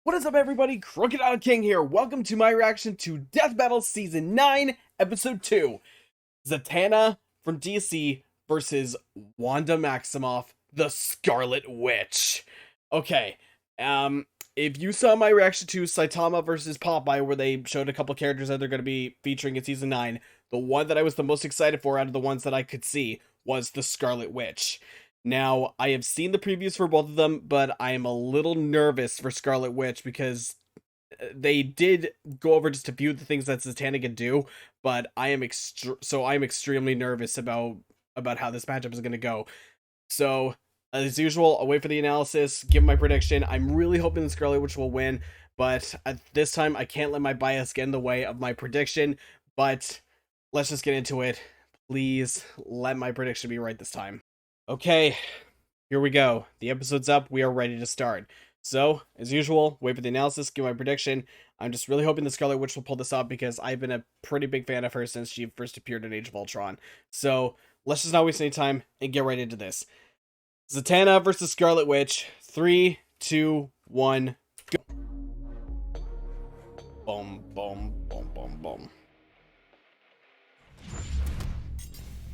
What is up, everybody? Crocodile King here. Welcome to my reaction to Death Battle Season 9, Episode 2. Zatanna from DC versus Wanda Maximoff, the Scarlet Witch. Okay, if you saw my reaction to Saitama versus Popeye, where they showed a couple characters that they're going to be featuring in Season 9, the one that I was the most excited for out of the ones that I could see was the Scarlet Witch. Now, I have seen the previews for both of them, but I am a little nervous for Scarlet Witch because they did go over just a few of the things that Zatanna can do, but I'm extremely nervous about how this matchup is going to go. So, as usual, I'll wait for the analysis, give my prediction. I'm really hoping the Scarlet Witch will win, but at this time, I can't let my bias get in the way of my prediction, but let's just get into it. Please let my prediction be right this time. Okay, here we go. The episode's up. We are ready to start. So, as usual, wait for the analysis, give my prediction. I'm just really hoping the Scarlet Witch will pull this off because I've been a pretty big fan of her since she first appeared in Age of Ultron. So, let's just not waste any time and get right into this. Zatanna versus Scarlet Witch. 3, 2, 1, go. Boom, boom, boom, boom, boom.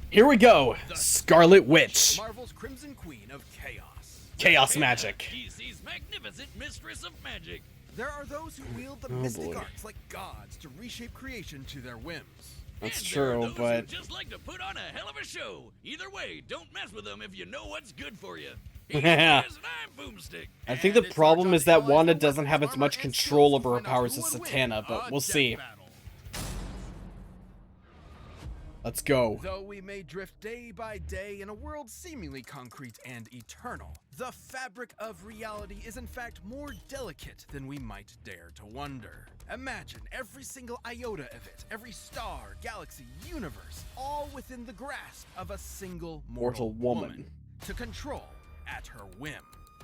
Here we go, Scarlet Witch. Marvel's Crimson Queen of Chaos. Chaos magic. DC's magnificent mistress of magic. There are those who wield the mystic arts like gods to reshape creation to their whims. That's and true, but who just like to put on a hell of a show. Either way, don't mess with them if you know what's good for you. Yeah. I'm Boomstick. I think the problem is that Wanda doesn't have as much control over her powers as Zatanna, but we'll see. Let's go. Though we may drift day by day in a world seemingly concrete and eternal, the fabric of reality is in fact more delicate than we might dare to wonder. Imagine every single iota of it, every star, galaxy, universe, all within the grasp of a single mortal woman to control at her whim.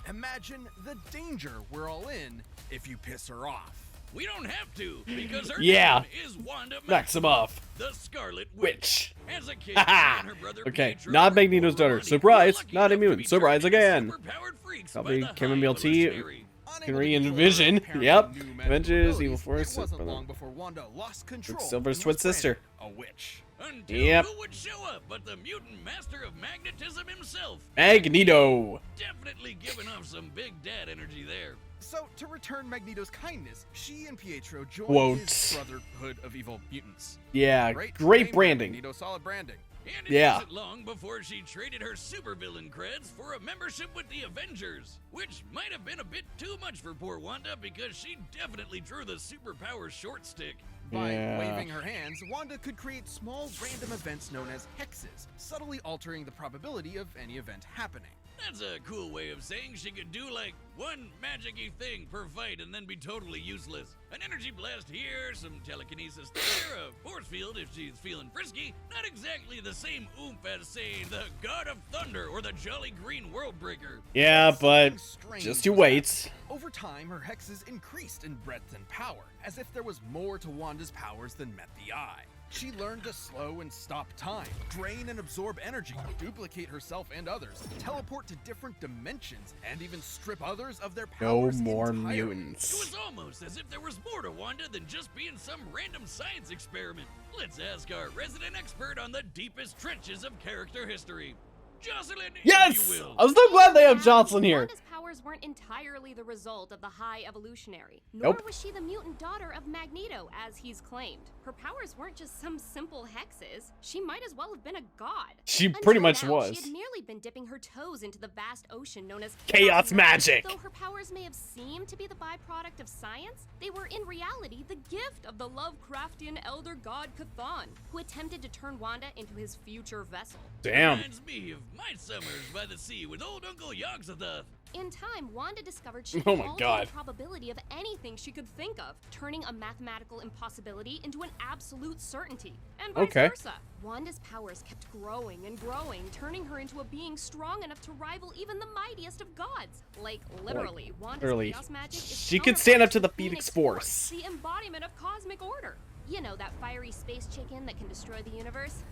Imagine the danger we're all in if you piss her off. We don't have to, because her Yeah. name is Wanda Maximoff, the Scarlet Witch. As a kid, she and her brother Okay, Pietro not were Magneto's daughter. lucky Surprise, enough not to immune. be Surprise turned into again. superpowered freaks Probably by the chamomile high tea. evolutionary. Henry and Vision. Yep. Avengers, Evil Force. It wasn't long before Wanda lost control. Silver's and twin was sister. branded a witch. Until Yep. who would show up but the mutant master of magnetism himself? Magneto. Definitely giving off some big dad energy there. So, to return Magneto's kindness, she and Pietro joined Quotes. his Brotherhood of Evil Mutants. Yeah, Great great name, branding. Magneto, solid branding. And it Yeah. wasn't long before she traded her supervillain creds for a membership with the Avengers, which might have been a bit too much for poor Wanda because she definitely drew the superpower short stick. By Yeah. waving her hands, Wanda could create small random events known as hexes, subtly altering the probability of any event happening. That's a cool way of saying she could do like one magic-y thing per fight and then be totally useless. An energy blast here, some telekinesis there, a force field if she's feeling frisky. Not exactly the same oomph as, say, the God of Thunder or the Jolly Green Worldbreaker. Yeah, but Something strange just you was wait. happening. Over time, her hexes increased in breadth and power, as if there was more to Wanda's powers than met the eye. She learned to slow and stop time, drain and absorb energy, duplicate herself and others, teleport to different dimensions, and even strip others of their No powers more entirely. It mutants. was almost as if there was more to Wanda than just being some random science experiment. Let's ask our resident expert on the deepest trenches of character history. Jocelyn, Yes! if you will. I'm so glad they have Jocelyn here. Wanda's powers weren't entirely the result of the High Evolutionary, nor Nope. was she the mutant daughter of Magneto, as he's claimed. Her powers weren't just some simple hexes. She might as well have been a god. She Until pretty much now, was. She had merely been dipping her toes into the vast ocean known as Chaos magic. Though her powers may have seemed to be the byproduct of science, they were in reality the gift of the Lovecraftian elder god Cthon, who attempted to turn Wanda into his future vessel. Damn. Reminds me of my summers by the sea with old Uncle Yogg-Sothoth. In time, Wanda discovered she Oh could my alter God. the probability of anything she could think of, turning a mathematical impossibility into an absolute certainty, and vice Okay. versa. Wanda's powers kept growing and growing, turning her into a being strong enough to rival even the mightiest of gods. Like, literally, Wanda's literally. chaos magic is She could stand up to the Phoenix Phoenix Force. the embodiment of cosmic order. You know, that fiery space chicken that can destroy the universe?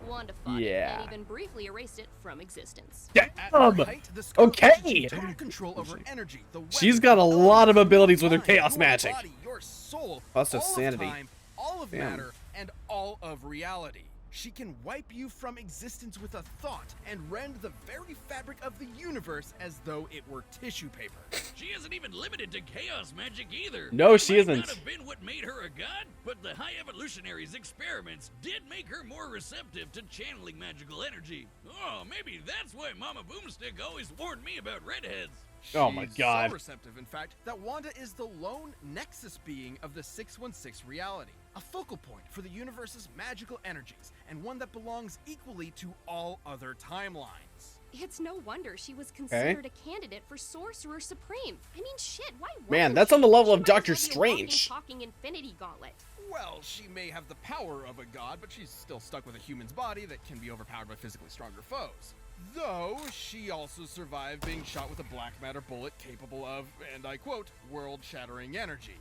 Wanda fought Yeah. it and even briefly erased it from existence. At her height, the Scarlet Witch Okay. achieved total control over energy, the She's weather, got a elements, lot of your abilities with her mind, chaos your magic. body, your soul, Plus her all sanity. of time, all of Damn. matter, and all of reality. She can wipe you from existence with a thought and rend the very fabric of the universe as though it were tissue paper. She isn't even limited to chaos magic either. No, It she might isn't. Not have been what made her a god, but the High Evolutionaries' experiments did make her more receptive to channeling magical energy. Oh, maybe that's why Mama Boomstick always warned me about redheads. Oh my She's God. so receptive, in fact, that Wanda is the lone nexus being of the 616 reality, a focal point for the universe's magical energies, and one that belongs equally to all other timelines. It's no wonder she was considered a candidate for Sorcerer Supreme. I mean, shit, why Man, wouldn't that's she? on the level She of might as Doctor well be a Strange. walking, talking Infinity Gauntlet. Well, she may have the power of a god, but she's still stuck with a human's body that can be overpowered by physically stronger foes. Though, she also survived being shot with a black matter bullet capable of, and I quote, world-shattering energy.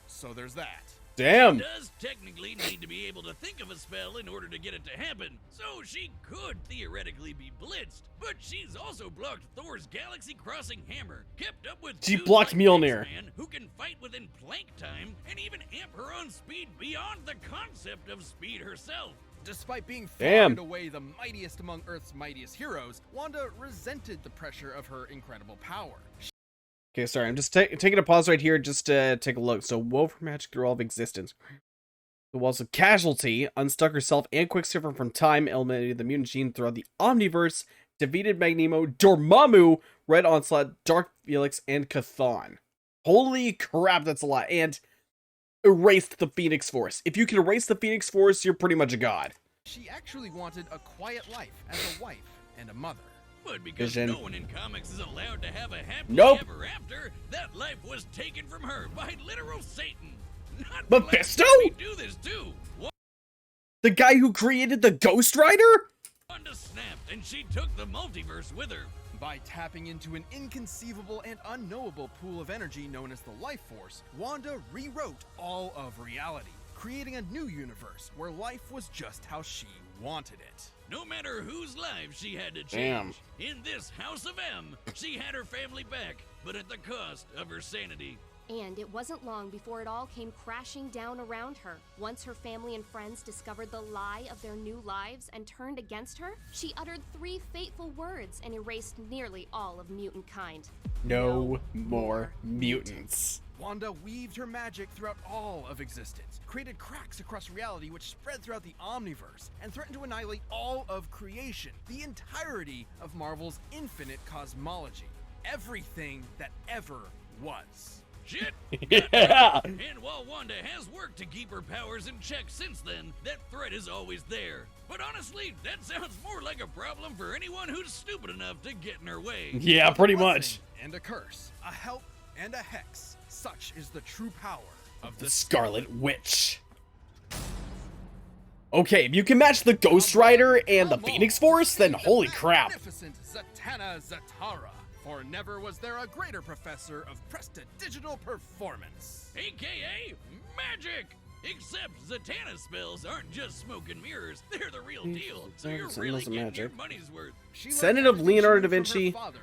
So there's that. Damn. Does technically need to be able to think of a spell in order to get it to happen, so she could theoretically be blitzed. But she's also blocked Thor's galaxy-crossing hammer, kept up with She dudes blocked like Mjolnir. X-Man, who can fight within plank time, and even amp her own speed beyond the concept of speed herself. Despite being far Damn. and away the mightiest among Earth's mightiest heroes, Wanda resented the pressure of her incredible power. Okay, sorry, I'm just taking a pause right here just to take a look. So, wove her magic through all of existence. The walls of Casualty unstuck herself and Quicksilver from time, eliminated the mutant gene throughout the Omniverse, defeated Magneto, Dormammu, Red Onslaught, Dark Felix, and Chthon. Holy crap, that's a lot. And erased the Phoenix Force. If you can erase the Phoenix Force, you're pretty much a god. She actually wanted a quiet life as a wife and a mother. But because Vision. no one in comics is allowed to have a happily Nope. ever after, that life was taken from her by literal Satan. Not Mephisto? We do this too. The guy who created the Ghost Rider? Wanda snapped, and she took the multiverse with her. By tapping into an inconceivable and unknowable pool of energy known as the Life Force, Wanda rewrote all of reality, creating a new universe where life was just how she wanted it. No matter whose lives she had to Damn. change, in this House of M, she had her family back, but at the cost of her sanity. And it wasn't long before it all came crashing down around her. Once her family and friends discovered the lie of their new lives and turned against her, she uttered 3 fateful words and erased nearly all of mutant kind. No more mutants. Wanda weaved her magic throughout all of existence, created cracks across reality which spread throughout the Omniverse, and threatened to annihilate all of creation, the entirety of Marvel's infinite cosmology, everything that ever was. Shit! Yeah. And while Wanda has worked to keep her powers in check since then, that threat is always there. But honestly, that sounds more like a problem for anyone who's stupid enough to get in her way. Yeah, pretty A much. blessing and a curse, a help and a hex. Such is the true power of The the Scarlet Witch. Okay, if you can match the Ghost Rider and the Come on, Phoenix Force, then see the holy crap. Magnificent Zatanna Zatara. For never was there a greater professor of prestidigital performance. AKA magic! Except Zatanna's spells aren't just smoke and mirrors, they're the real deal. So you're Symbols really of getting magic. your money's worth. She learned Descendant of everything Leonardo she da knew from her Vinci, father,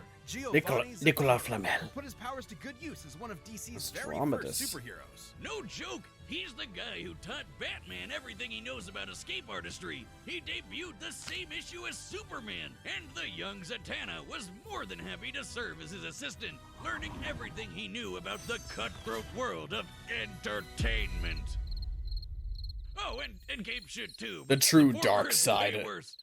Nicola Giovanni Nicola Zatanna, Flamel. who put his powers to good use as one of DC's very Astrometus. first superheroes. No joke, he's the guy who taught Batman everything he knows about escape artistry. He debuted the same issue as Superman, and the young Zatanna was more than happy to serve as his assistant, learning everything he knew about the cutthroat world of entertainment. Oh, and Cape shit too. The but true poor dark Earth is side. way worse.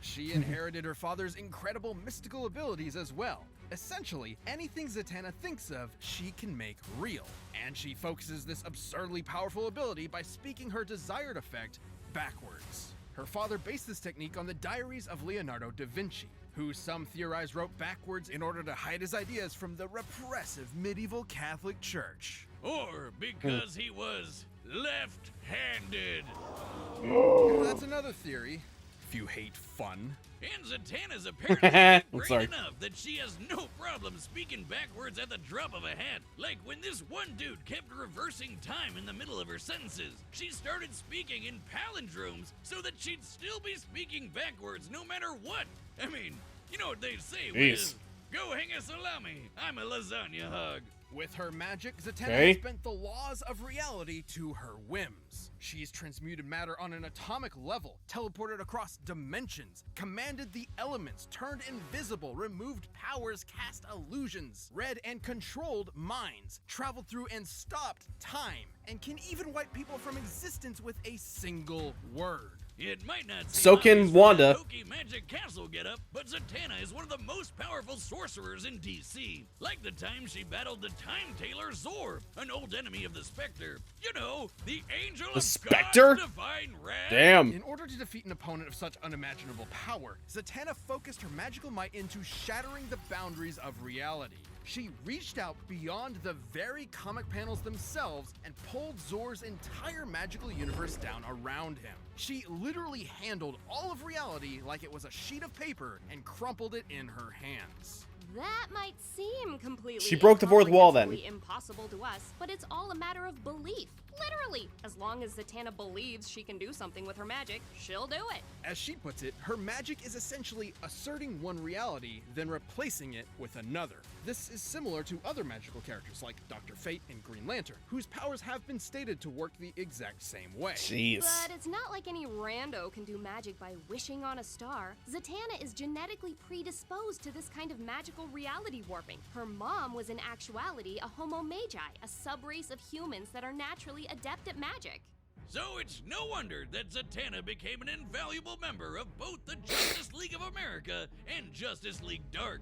She inherited her father's incredible mystical abilities as well. Essentially, anything Zatanna thinks of, she can make real. And she focuses this absurdly powerful ability by speaking her desired effect backwards. Her father based this technique on the diaries of Leonardo da Vinci, who some theorize wrote backwards in order to hide his ideas from the repressive medieval Catholic Church. Or because he was left-handed. That's another theory. if you hate fun. And Zatanna's apparently great sorry. enough that she has no problem speaking backwards at the drop of a hat. Like when this one dude kept reversing time in the middle of her sentences, she started speaking in palindromes so that she'd still be speaking backwards no matter what. I mean, you know what they say, Wiz? Go hang a salami, I'm a lasagna hug. With her magic, Zatanna Okay. has bent the laws of reality to her whims. She's transmuted matter on an atomic level, teleported across dimensions, commanded the elements, turned invisible, removed powers, cast illusions, read and controlled minds, traveled through and stopped time, and can even wipe people from existence with a single word. It might not seem So can obvious from Wanda. that hokey magic castle getup, but Zatanna is one of the most powerful sorcerers in DC. Like the time she battled the Time Tailor Zor, an old enemy of the Spectre. You know, the angel The of Spectre? God's divine wrath. Damn. In order to defeat an opponent of such unimaginable power, Zatanna focused her magical might into shattering the boundaries of reality. She reached out beyond the very comic panels themselves and pulled Zor's entire magical universe down around him. She literally handled all of reality like it was a sheet of paper and crumpled it in her hands. That might seem completely She broke the fourth wall then. incomprehensibly impossible to us, but it's all a matter of belief. Literally, as long as Zatanna believes she can do something with her magic, she'll do it. As she puts it, her magic is essentially asserting one reality, then replacing it with another. This is similar to other magical characters like Dr. Fate and Green Lantern, whose powers have been stated to work the exact same way. Jeez. But it's not like any rando can do magic by wishing on a star. Zatanna is genetically predisposed to this kind of magical reality warping. Her mom was in actuality a Homo Magi, a subrace of humans that are naturally adept at magic. So it's no wonder that Zatanna became an invaluable member of both the Justice League of America and Justice League Dark.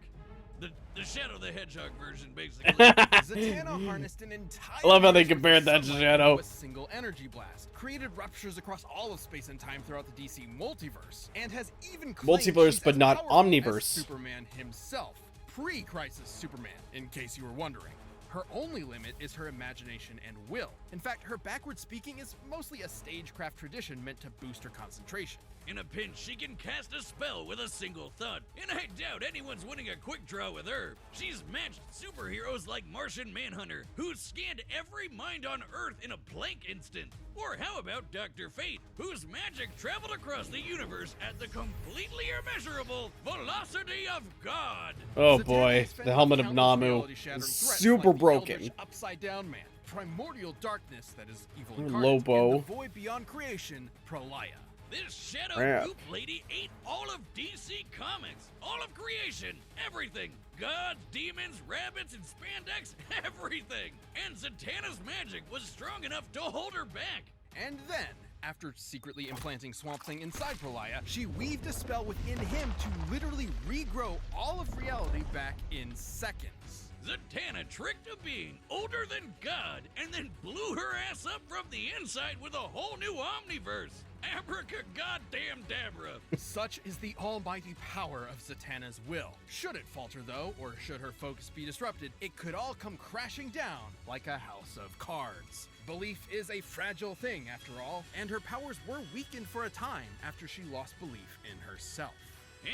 The Shadow the Hedgehog version, basically. Zatanna harnessed an entire I love how they universe compared that of to sunlight Shadow. into a single energy blast, created ruptures across all of space and time throughout the DC multiverse, and has even claimed Multiverse, she's but as not powerful omniverse. as Superman himself, pre-Crisis Superman, in case you were wondering. Her only limit is her imagination and will. In fact, her backward speaking is mostly a stagecraft tradition meant to boost her concentration. In a pinch, she can cast a spell with a single thought, and I doubt anyone's winning a quick draw with her. She's matched superheroes like Martian Manhunter, who's scanned every mind on Earth in a blank instant. Or how about Dr. Fate, whose magic traveled across the universe at the completely immeasurable velocity of God. Oh Zatanna boy, has fended the helmet off of countless Namu reality-shattering is threats super like the broken. Eldritch Upside-Down Man, Primordial Darkness, that is evil Ooh, incarnate, Lobo. and the Void Beyond Creation, Prolaya. This shadow Crap. goop lady ate all of DC Comics, all of creation, everything. Gods, demons, rabbits, and spandex, everything. And Zatanna's magic was strong enough to hold her back. And then, after secretly implanting Swamp Thing inside Prolaya, she weaved a spell within him to literally regrow all of reality back in seconds. Zatanna tricked a being older than God and then blew her ass up from the inside with a whole new omniverse. Abracadabracadabra. Such is the almighty power of Zatanna's will. Should it falter though, or should her focus be disrupted, it could all come crashing down like a house of cards. Belief is a fragile thing after all, and her powers were weakened for a time after she lost belief in herself.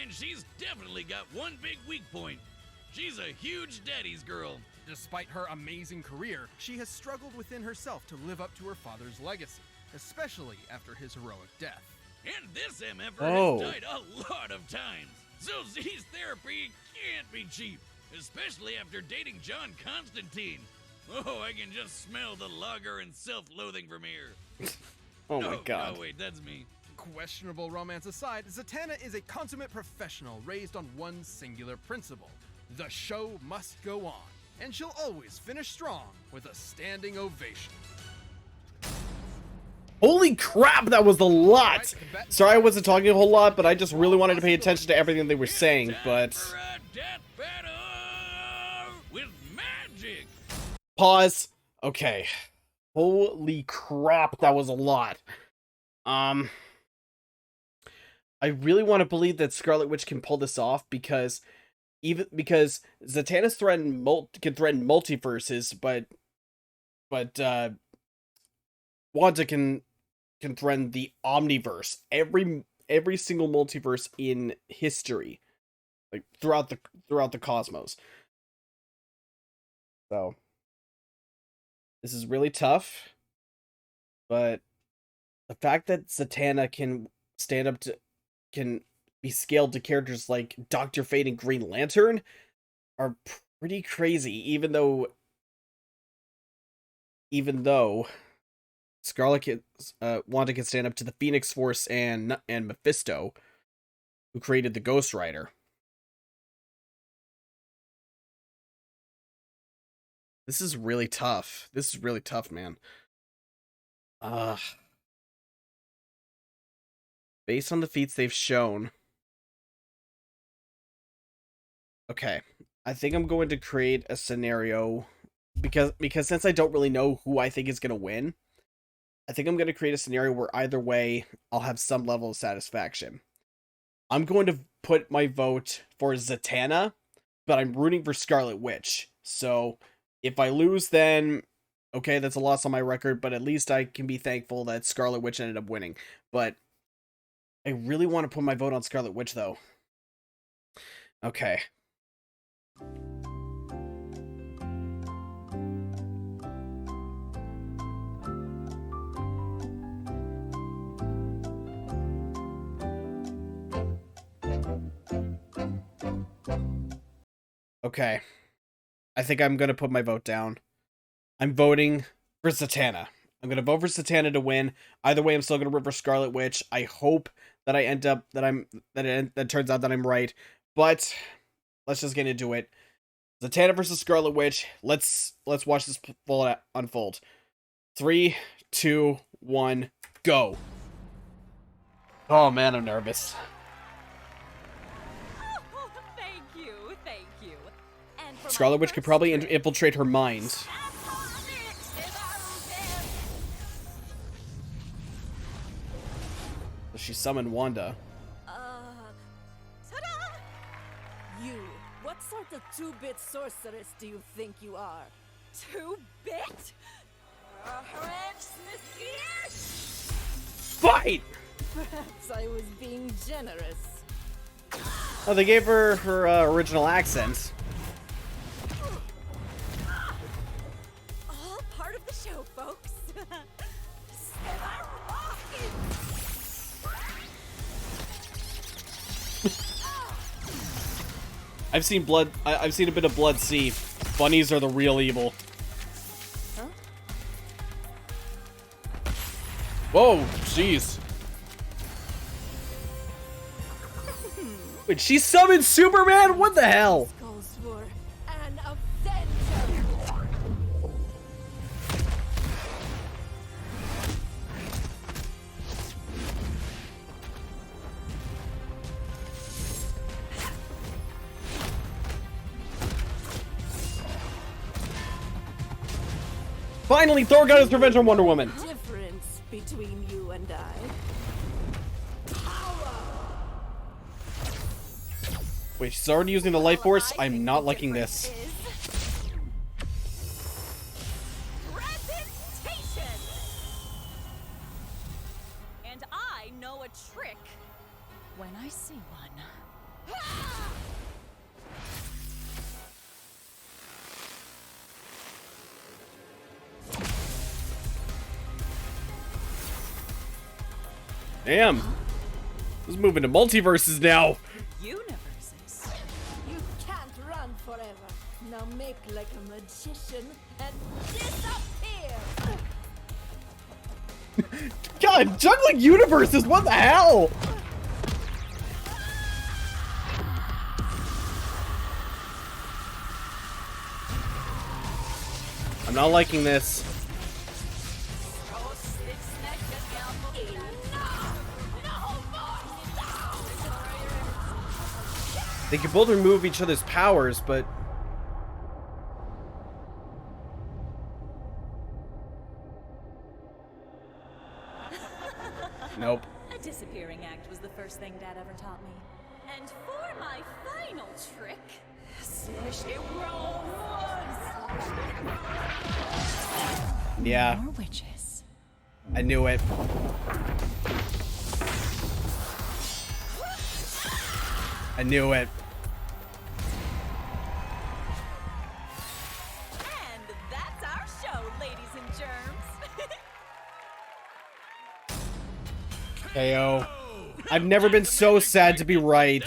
And she's definitely got one big weak point. She's a huge daddy's girl. Despite her amazing career, she has struggled within herself to live up to her father's legacy, especially after his heroic death. And this MFer Oh. has died a lot of times. So Z's therapy can't be cheap, especially after dating John Constantine. Oh, I can just smell the lager and self-loathing from here. Oh my god. No, wait, that's me. Questionable romance aside, Zatanna is a consummate professional raised on one singular principle. The show must go on, and she'll always finish strong with a standing ovation. Holy crap, that was a lot! Sorry I wasn't talking a whole lot, but I just really wanted to pay attention to everything they were saying, Time but... for a death battle with magic. Pause. Okay. Holy crap, that was a lot. I really want to believe that Scarlet Witch can pull this off because Zatanna's can threaten multiverses, but Wanda can threaten the omniverse. every single multiverse in history, like throughout the cosmos. So this is really tough, but the fact that Zatanna can be scaled to characters like Dr. Fate and Green Lantern are pretty crazy, even though Wanda can stand up to the Phoenix Force and Mephisto, who created the Ghost Rider. This is really tough. This is really tough, man. Based on the feats they've shown. Okay. I think I'm going to create a scenario because since I don't really know who I think is going to win, I think I'm going to create a scenario where either way, I'll have some level of satisfaction. I'm going to put my vote for Zatanna, but I'm rooting for Scarlet Witch. So if I lose, then okay, that's a loss on my record, but at least I can be thankful that Scarlet Witch ended up winning. But I really want to put my vote on Scarlet Witch, though. Okay. Okay. I think I'm going to put my vote down. I'm voting for Zatanna. I'm going to vote for Zatanna to win. Either way, I'm still going to root for Scarlet Witch. I hope that I end up that turns out that I'm right. But let's just get into it. Zatanna versus Scarlet Witch. Let's watch this unfold. 3, 2, 1, go. Oh man, I'm nervous. Oh, thank you. And for Scarlet my Witch could first probably trick, infiltrate her mind. She summoned Wanda. Ta-da! You, what sort of two-bit sorceress do you think you are? Two-bit? Fight! Perhaps I was being generous. Oh, they gave her her original accent. All part of the show, folks. I've seen blood. I've seen a bit of Blood Sea. Bunnies are the real evil. Huh? Whoa, jeez. Wait, she summoned Superman? What the hell? Calls for an avenger. Finally, Thor got his revenge on Wonder Woman. Difference between you and I. Wait, she's already using the Life Force? I'm not liking this. Presentation! And I know a trick when I see one. Damn. This is moving to multiverses now. Universes. You can't run forever. Now make like a magician and disappear. God, juggling universes, what the hell? I'm not liking this. They can both remove each other's powers, but... Nope. A disappearing act was the first thing Dad ever taught me. And for my final trick, Yeah, more witches. I knew it. I knew it. And that's our show, ladies and germs. KO. I've never been so sad to be right.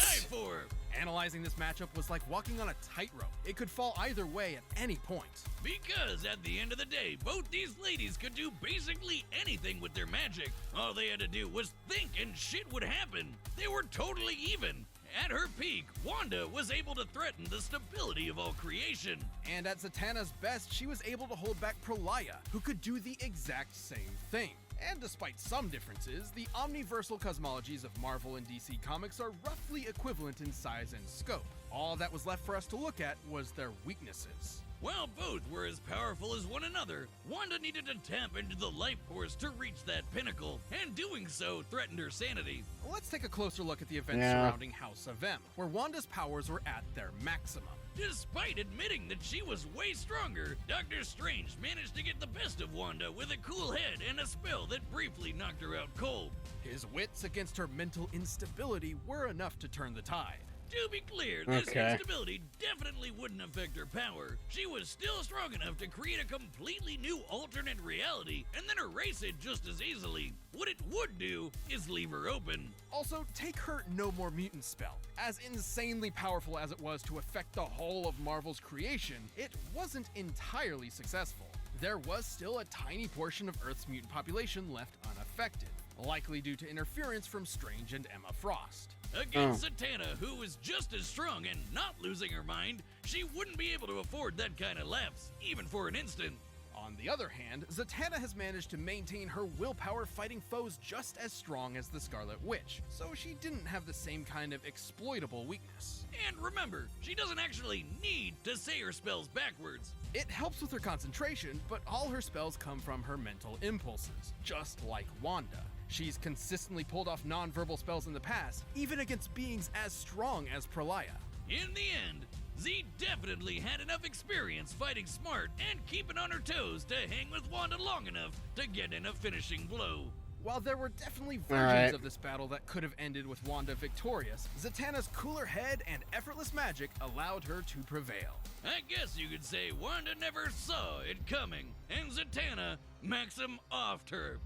Analyzing this matchup was like walking on a tightrope. It could fall either way at any point. Because at the end of the day, both these ladies could do basically anything with their magic. All they had to do was think and shit would happen. They were totally even. At her peak, Wanda was able to threaten the stability of all creation. And at Zatanna's best, she was able to hold back Pralaya, who could do the exact same thing. And despite some differences, the omniversal cosmologies of Marvel and DC Comics are roughly equivalent in size and scope. All that was left for us to look at was their weaknesses. While both were as powerful as one another, Wanda needed to tap into the life force to reach that pinnacle, and doing so threatened her sanity. Let's take a closer look at the events Yeah. surrounding House of M, where Wanda's powers were at their maximum. Despite admitting that she was way stronger, Doctor Strange managed to get the best of Wanda with a cool head and a spell that briefly knocked her out cold. His wits against her mental instability were enough to turn the tide. To be clear, this Okay. instability definitely wouldn't affect her power. She was still strong enough to create a completely new alternate reality and then erase it just as easily. What it would do is leave her open. Also, take her No More Mutant spell. As insanely powerful as it was to affect the whole of Marvel's creation, it wasn't entirely successful. There was still a tiny portion of Earth's mutant population left unaffected, likely due to interference from Strange and Emma Frost. Against Zatanna, who was just as strong and not losing her mind, she wouldn't be able to afford that kind of lapse, even for an instant. On the other hand, Zatanna has managed to maintain her willpower fighting foes just as strong as the Scarlet Witch, so she didn't have the same kind of exploitable weakness. And remember, she doesn't actually need to say her spells backwards. It helps with her concentration, but all her spells come from her mental impulses, just like Wanda. She's consistently pulled off non-verbal spells in the past, even against beings as strong as Pralaya. In the end, Z definitely had enough experience fighting smart and keeping on her toes to hang with Wanda long enough to get in a finishing blow. While there were definitely All versions right. of this battle that could have ended with Wanda victorious, Zatanna's cooler head and effortless magic allowed her to prevail. I guess you could say Wanda never saw it coming, and Zatanna Maxim offed her.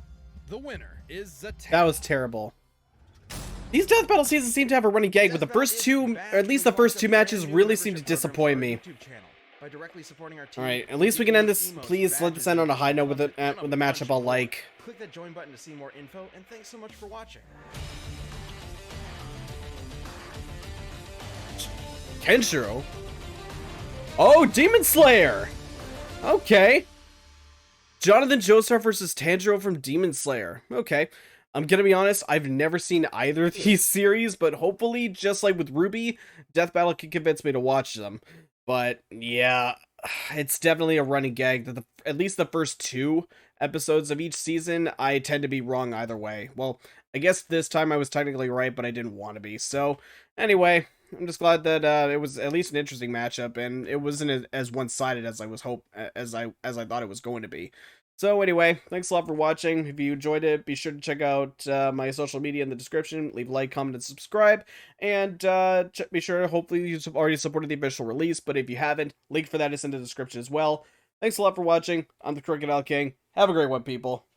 The winner is Zatanna. That was terrible. These death battle seasons seem to have a running gag, but the first two, or at least the first two matches, really seem to disappoint me. Alright, at least we can end this. Please let this end on a high note with a matchup I'll like. Click that join button to see more info, and thanks so much for watching. Kenshiro? Oh, Demon Slayer! Okay. Jonathan Joestar versus Tanjiro from Demon Slayer. Okay. I'm gonna be honest, I've never seen either of these series, but hopefully, just like with Ruby, Death Battle can convince me to watch them. But, yeah, it's definitely a running gag that at least the first two episodes of each season, I tend to be wrong either way. Well, I guess this time I was technically right, but I didn't want to be. So, anyway, I'm just glad that it was at least an interesting matchup, and it wasn't as one-sided as I thought it was going to be. So anyway, thanks a lot for watching. If you enjoyed it, be sure to check out my social media in the description. Leave a like, comment, and subscribe. And be sure, hopefully you've already supported the official release, but if you haven't, link for that is in the description as well. Thanks a lot for watching. I'm the Crooked Owl King. Have a great one, people.